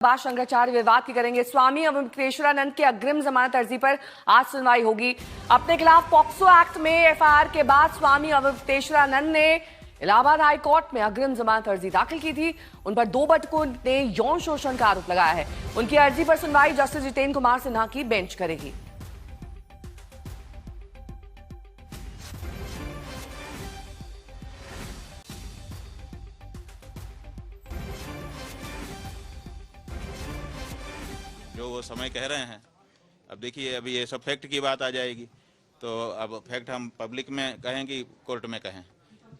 बात शंकराचार्य विवाद की करेंगे। स्वामी अवधेश्वरानंद के अग्रिम जमानत अर्जी पर आज सुनवाई होगी। अपने खिलाफ पॉक्सो एक्ट में एफआईआर के बाद स्वामी अवधेश्वरानंद ने इलाहाबाद हाई कोर्ट में अग्रिम जमानत अर्जी दाखिल की थी। उन पर 2 बटकों ने यौन शोषण का आरोप लगाया है। उनकी अर्जी पर सुनवाई जस्टिस जितेंद्र कुमार सिन्हा की बेंच करेगी। जो वो समय कह रहे हैं, अब देखिए अभी ये सब फैक्ट की बात आ जाएगी, तो अब फैक्ट हम पब्लिक में कहें कि कोर्ट में कहें।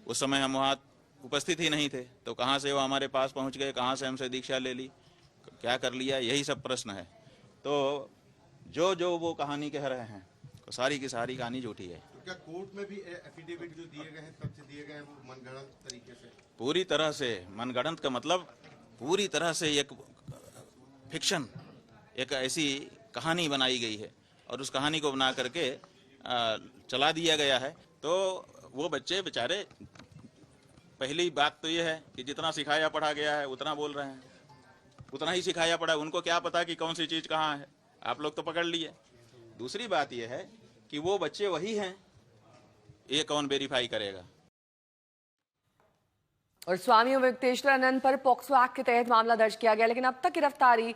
उस समय हम वहाँ उपस्थित ही नहीं थे, तो कहाँ से वो हमारे पास पहुँच गए, कहाँ से हमसे दीक्षा ले ली, क्या कर लिया, यही सब प्रश्न है। तो जो वो कहानी कह रहे हैं, तो सारी की सारी कहानी झूठी है। तो क्या कोर्ट में भी एफिडेविट जो दिए गए हैं, तथ्य दिए गए हैं, वो मनगढ़ंत तरीके से? पूरी तरह से मनगढ़ंत का मतलब पूरी तरह से एक फिक्शन, एक ऐसी कहानी बनाई गई है और उस कहानी को बना करके चला दिया गया है। तो वो बच्चे बेचारे, पहली बात तो ये है कि जितना सिखाया पढ़ा गया है उतना बोल रहे हैं, उतना ही सिखाया पढ़ा है। उनको क्या पता कि कौन सी चीज़ कहाँ है, आप लोग तो पकड़ लिए। दूसरी बात यह है कि वो बच्चे वही हैं, ये कौन वेरीफाई करेगा। और स्वामी अवधेश्वरानंद पर पॉक्सो एक्ट के तहत मामला दर्ज किया गया, लेकिन अब तक गिरफ्तारी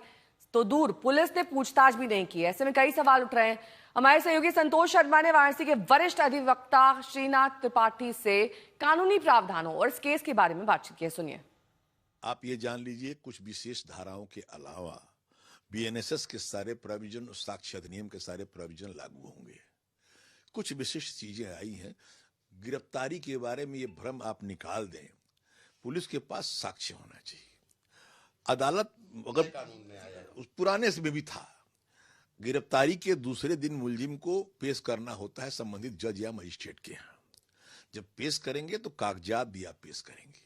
तो दूर, पुलिस ने पूछताछ भी नहीं की। ऐसे में कई सवाल उठ रहे हैं। हमारे सहयोगी संतोष शर्मा ने वाराणसी के वरिष्ठ अधिवक्ता श्रीनाथ त्रिपाठी से कानूनी प्रावधानों और इस केस के बारे में बातचीत की। सुनिए। आप ये जान लीजिए, कुछ विशेष धाराओं के अलावा बीएनएसएस के सारे प्रोविजन और साक्ष्य अधिनियम के सारे प्रोविजन लागू होंगे। कुछ विशिष्ट चीजें आई हैं। गिरफ्तारी के बारे में ये भ्रम आप निकाल दें। पुलिस के पास साक्ष्य होना चाहिए। अदालत अगर कानून में आया, उस पुराने से भी था, गिरफ्तारी के दूसरे दिन मुलजिम को पेश करना होता है संबंधित जज या मजिस्ट्रेट के यहाँ। जब पेश करेंगे तो कागजात भी आप पेश करेंगे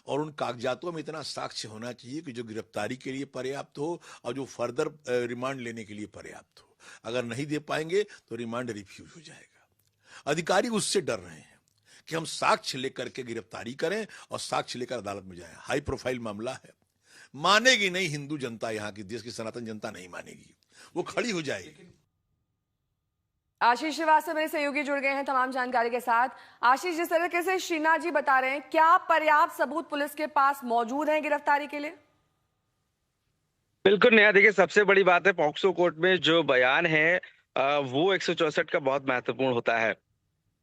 और उन कागजातों में इतना साक्ष्य होना चाहिए कि जो गिरफ्तारी के लिए पर्याप्त हो और जो फर्दर रिमांड लेने के लिए पर्याप्त हो। अगर नहीं दे पाएंगे तो रिमांड रिफ्यूज हो जाएगा। अधिकारी उससे डर रहे हैं कि हम साक्ष्य लेकर के गिरफ्तारी करें और साक्ष्य लेकर अदालत में जाएं। हाई प्रोफाइल मामला है, मानेगी नहीं हिंदू जनता, यहाँ की देश की सनातन जनता नहीं मानेगी, वो खड़ी हो जाएगी। आशीष श्रीवास्तव मेरे सहयोगी जुड़ गए हैं तमाम जानकारी के साथ। आशीष, जिस तरीके से श्रीनाथ जी बता रहे हैं, क्या पर्याप्त सबूत पुलिस के पास मौजूद हैं गिरफ्तारी के लिए? बिल्कुल नेहा, देखिए सबसे बड़ी बात है, पॉक्सो कोर्ट में जो बयान है वो 164 का बहुत महत्वपूर्ण होता है।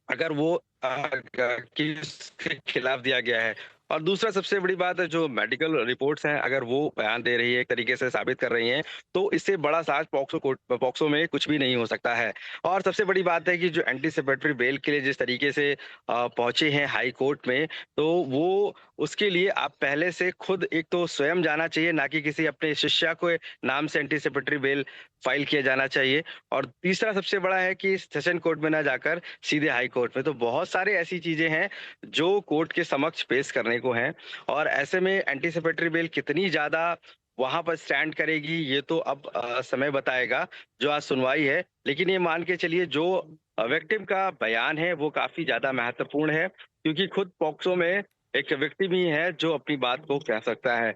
अगर वो किसके खिलाफ दिया गया है, और दूसरा सबसे बड़ी बात है जो मेडिकल रिपोर्ट्स हैं, अगर वो बयान दे रही है, एक तरीके से साबित कर रही हैं, तो इससे बड़ा साज पॉक्सो में कुछ भी नहीं हो सकता है। और सबसे बड़ी बात है कि जो एंटीसिपेटरी बेल के लिए जिस तरीके से पहुंचे हैं हाई कोर्ट में, तो वो उसके लिए आप पहले से खुद एक तो स्वयं जाना चाहिए, ना कि किसी अपने शिष्या को नाम से एंटीसिपेटरी बेल फाइल किया जाना चाहिए। और तीसरा सबसे बड़ा है कि सेशन कोर्ट में ना जाकर सीधे हाई कोर्ट में। तो बहुत सारे ऐसी चीजें हैं जो कोर्ट के समक्ष पेश करने को हैं, और ऐसे में एंटीसिपेटरी बेल कितनी ज्यादा वहां पर स्टैंड करेगी ये तो अब समय बताएगा, जो आज सुनवाई है। लेकिन ये मान के चलिए जो विक्टिम का बयान है वो काफी ज्यादा महत्वपूर्ण है, क्योंकि खुद पॉक्सो में एक विक्टिम ही है जो अपनी बात को कह सकता है,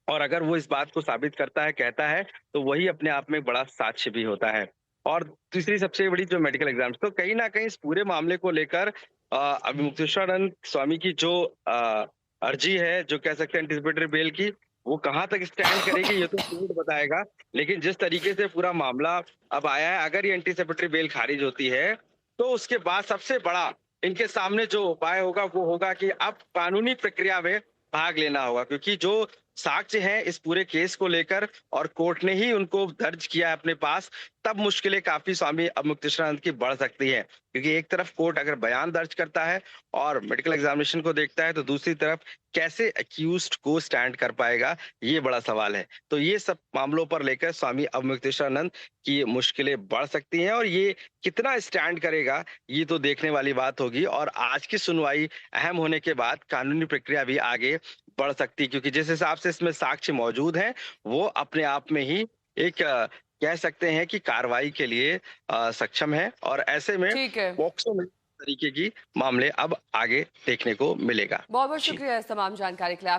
और अगर वो इस बात को साबित करता है, कहता है, तो वही अपने आप में बड़ा साक्ष्य भी होता है। और तीसरी सबसे बड़ी जो मेडिकल एग्जाम, तो कहीं ना कहीं इस पूरे मामले को लेकर अवधेश्वरानंद स्वामी की जो अर्जी है, जो कह सकते हैं एंटीसिपेटरी बेल की, वो कहाँ तक स्टैंड करेगी ये तो कोर्ट बताएगा। लेकिन जिस तरीके से पूरा मामला अब आया है, अगर ये एंटीसिपेटरी बेल खारिज होती है, तो उसके बाद सबसे बड़ा इनके सामने जो उपाय होगा वो होगा कि अब कानूनी प्रक्रिया में भाग लेना होगा, क्योंकि जो साक्ष्य हैं इस पूरे केस को लेकर और कोर्ट ने ही उनको दर्ज किया है अपने पास, तब मुश्किलें काफी स्वामी अवधेश्वरानंद की बढ़ सकती है। क्योंकि एक तरफ कोर्ट अगर बयान दर्ज करता है और मेडिकल एग्जामिनेशन को देखता है, तो दूसरी तरफ कैसे अक्यूज्ड को स्टैंड कर पाएगा, ये बड़ा सवाल है। तो ये सब मामलों पर लेकर स्वामी अवधेश्वरानंद की मुश्किलें बढ़ सकती हैं, और ये कितना स्टैंड करेगा ये तो देखने वाली बात होगी। और आज की सुनवाई अहम होने के बाद कानूनी प्रक्रिया भी आगे बढ़ सकती है, क्योंकि जिस हिसाब से इसमें साक्ष्य मौजूद हैं, वो अपने आप में ही एक कह सकते हैं कि कार्रवाई के लिए सक्षम है। और ऐसे में ठीक है, पॉक्सो में तरीके की मामले अब आगे देखने को मिलेगा। बहुत बहुत शुक्रिया इस तमाम जानकारी के लिए।